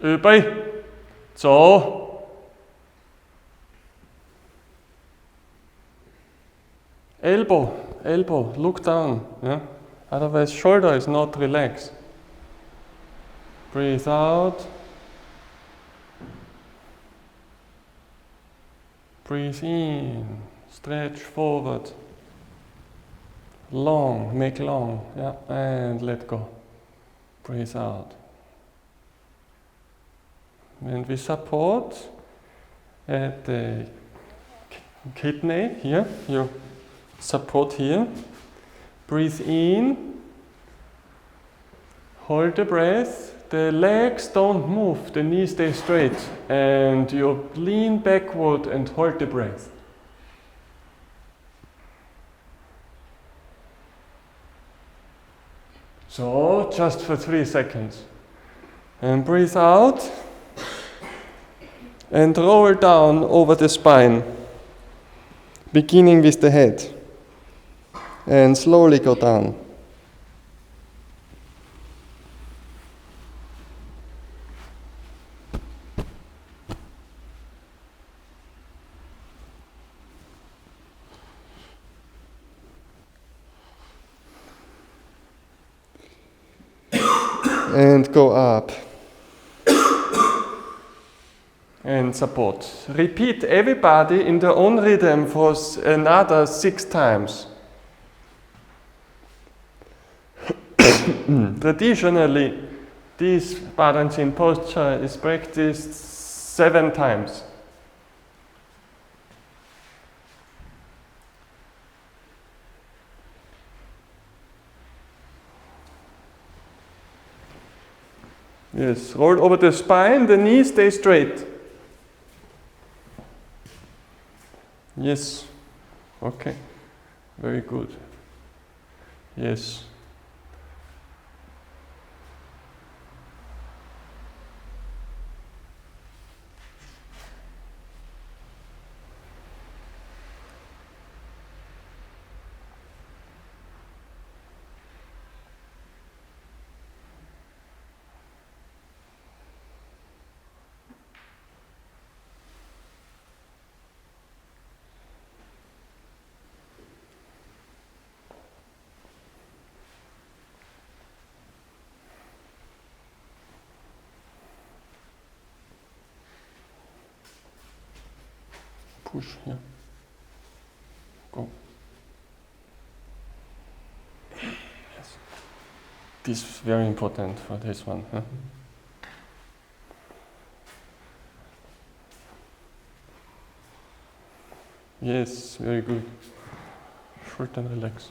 übrig, so. Elbow, look down. Yeah? Otherwise, shoulder is not relaxed. Breathe out. Breathe in, stretch forward. Long, make long, yeah, and let go. Breathe out. And we support at the kidney here, you support here. Breathe in, hold the breath. The legs don't move, the knees stay straight, and you lean backward and hold the breath. So, just for 3 seconds. And breathe out, and roll down over the spine, beginning with the head, and slowly go down. And go up. And support. Repeat everybody in their own rhythm for another 6 times. Traditionally, this balancing posture is practiced 7 times. Yes, roll over the spine, the knees stay straight. Yes, okay, very good. Yes. Push, yeah. Go. Yes. This is very important for this one. Huh? Yes, very good. Short and relax.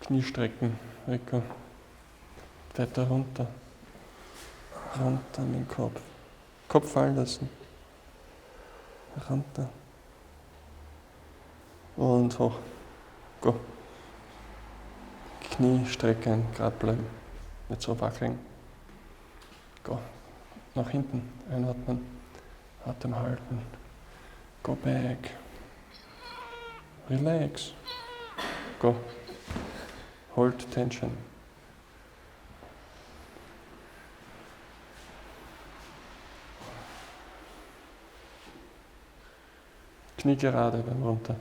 Knie strecken, Rico. Weiter runter. Runter an den Kopf. Kopf fallen lassen. Runter. Und hoch. Go. Knie strecken, gerade bleiben. Nicht so wackeln. Go. Nach hinten. Einatmen. Atem halten. Go back. Relax. Go. Hold tension. Knie gerade beim Runter.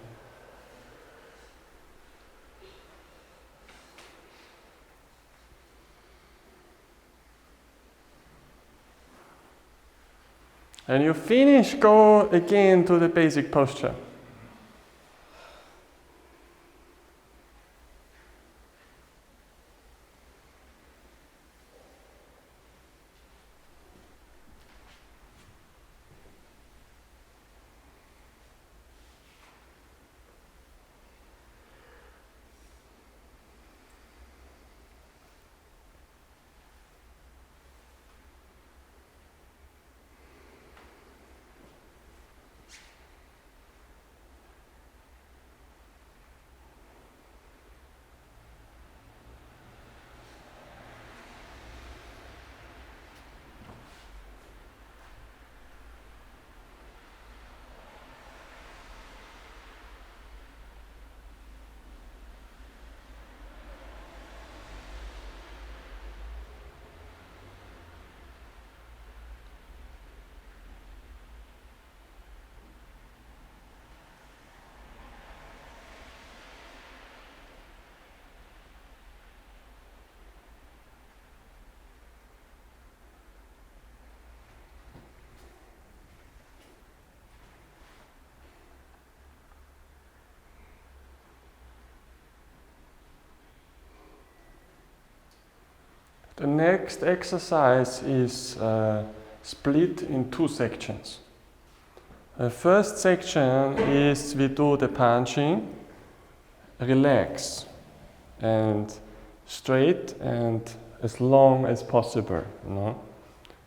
And you finish, go again to the basic posture. next exercise is split in 2 sections. The first section is we do the punching, relax, and straight and as long as possible, you know.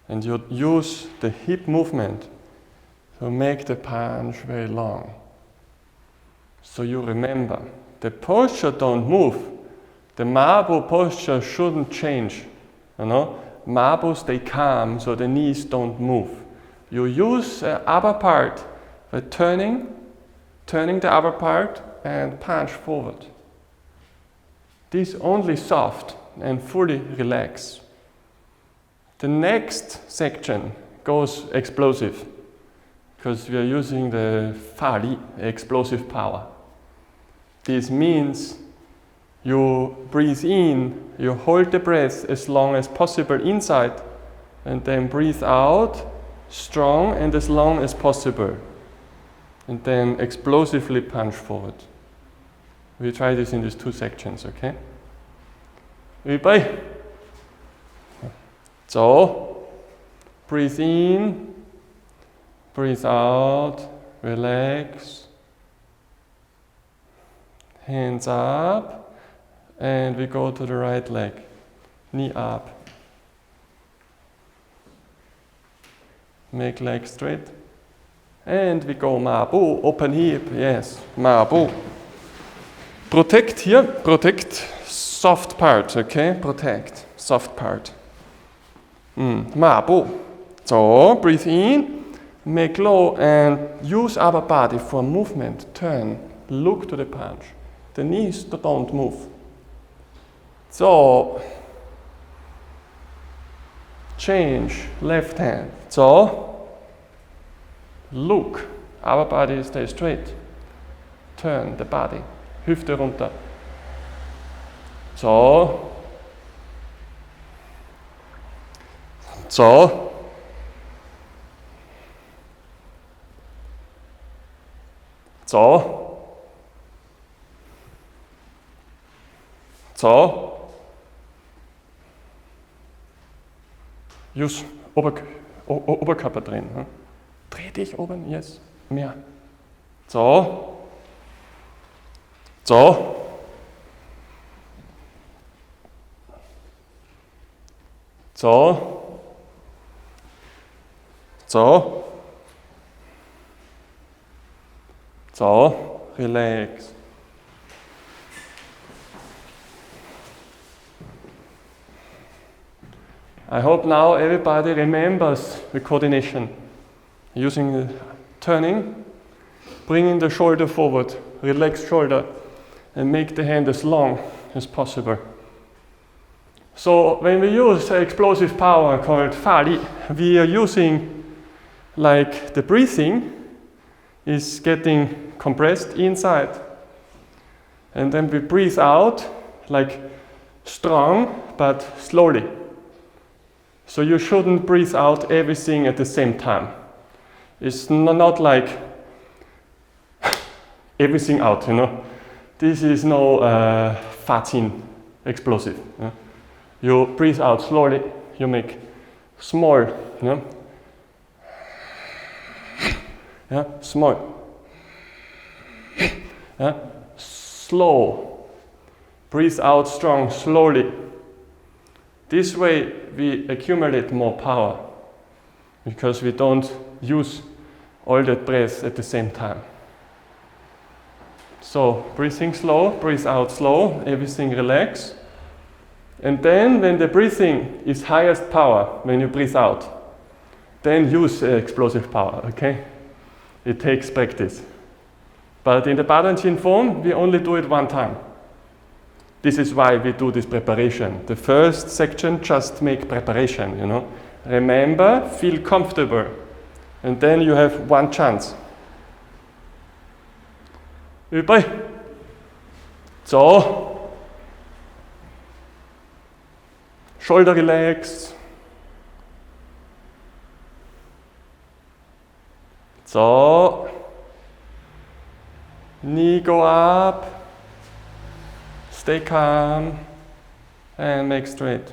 And you use the hip movement to make the punch very long. So you remember, the posture don't move. The marble posture shouldn't change, you know. Marble stay calm, so the knees don't move. You use the upper part by turning the upper part and punch forward. This only soft and fully relax. The next section goes explosive, because we are using the 𝐸𝐸, explosive power. This means you breathe in, you hold the breath as long as possible inside, and then breathe out strong and as long as possible. And then explosively punch forward. We try this in these 2 sections, okay? 预备 走 breathe in, breathe out, relax, hands up, and we go to the right leg, knee up, make leg straight, and we go marble, open hip, yes, marble. Protect here, protect soft part, okay, protect soft part. Marble. So, breathe in, make low, and use upper body for movement, turn, look to the punch. The knees don't move. So, change, left hand. So, look, upper body stay straight. Turn the body, Hüfte runter. So, so, so, so. Use Oberkörper drehen. Hm? Dreh dich oben, yes, mehr. So, so. So, so, so, relax. I hope now everybody remembers the coordination. Using the turning, bringing the shoulder forward, relax shoulder, and make the hand as long as possible. So when we use explosive power called 𝐸𝐸, we are using, like, the breathing is getting compressed inside, and then we breathe out like strong but slowly. So you shouldn't breathe out everything at the same time. It's not like everything out, you know. This is no 𝐸𝐸 explosive. You breathe out slowly, you make small, you know? Yeah, small. Yeah, slow. Breathe out strong, slowly. This way we accumulate more power because we don't use all that breath at the same time. So breathing slow, breathe out slow, everything relax. And then when the breathing is highest power, when you breathe out, then use explosive power, okay? It takes practice. But in the Badanjin form, we only do it 1 time. This is why we do this preparation. The first section, just make preparation, you know. Remember, feel comfortable. And then you have 1 chance. 预备，走。Shoulder relax. So, knee go up, stay calm, and make straight.